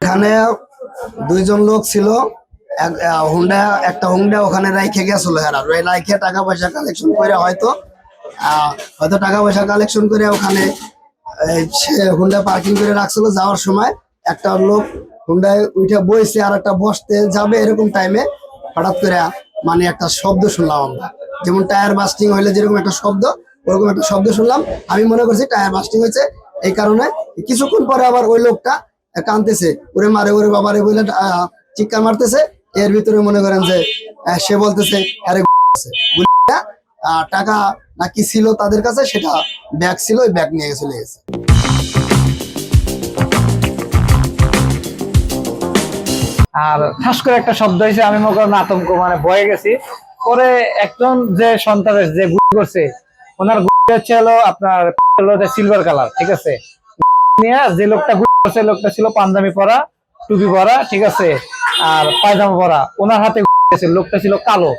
এখানে দুইজন লোক ছিল, একটা হুন্ডা ওখানে রাইখে গেছিল। রাইখে টাকা পয়সা কালেকশন করে হয়তো টাকা পয়সা কালেকশন করে ওখানে হুন্ডা পার্কিং করে রাখছিল। যাওয়ার সময় একটা লোক হুন্ডায় উঠে বইছে আর একটা বসতে যাবে, এরকম টাইমে হঠাৎ করে মানে একটা শব্দ শুনলাম আমরা, যেমন টায়ার বাস্টিং হইলে যেরকম একটা শব্দ, ওরকম একটা শব্দ শুনলাম। আমি মনে করছি টায়ার বাস্টিং হয়েছে, এই কারণে কিছুক্ষণ পরে আবার ওই লোকটা কাঁদতেছে, ওরে মারে ওরে বাবারে বলে চিৎকার মারতেছে। এর ভিতরে মনে করেন যে সে বলতেছে আরে টাকা নাকি ছিল তাদের কাছে, সেটা ব্যাগ ছিল, ওই ব্যাগ নিয়ে চলে গেছে। আর ঠাস করে একটা শব্দ হয়েছে, আমি মনে করেন আতঙ্ক মানে ভয়ে গেছি। পরে একজন যে সন্ত্রাস যে গুলি করছে, ওনার গুলি হচ্ছে হলো আপনার সিলভার কালার, ঠিক আছে। নিয়ে যে লোকটা গুলি করছে, লোকটা ছিল পাঞ্জাবি পরা, টুপি পরা, ঠিক আছে, আর পায়জামা পরা। ওনার হাতে লোকটা ছিল কালো,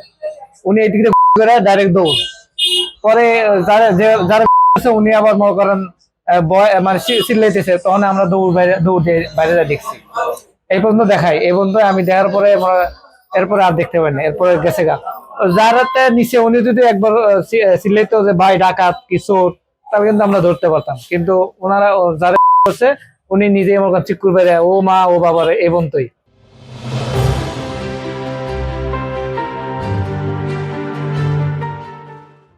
উনি এই দিকে করে ডাইরেক্ট দৌড়। পরে যারা উনি আবার মনে করেন মানে চিল্লাইতেছে, তখন আমরা দৌড় বাইরে দেখছি। এই পর্যন্ত দেখাই, এই পর্যন্ত আমি দেখার পরে এরপরে আর দেখতে পাইনি, এরপরে গেছে গা। যার নিচে উনি যদি একবার চিল্লাইতো যে ভাই ডাকাত কি চোর, তাহলে কিন্তু আমরা ধরতে পারতাম। কিন্তু ওনারা যারা করছে, উনি নিজেই মনে করেন চিকুর বাইরে ও মা ও বাবার এই পর্যন্তই।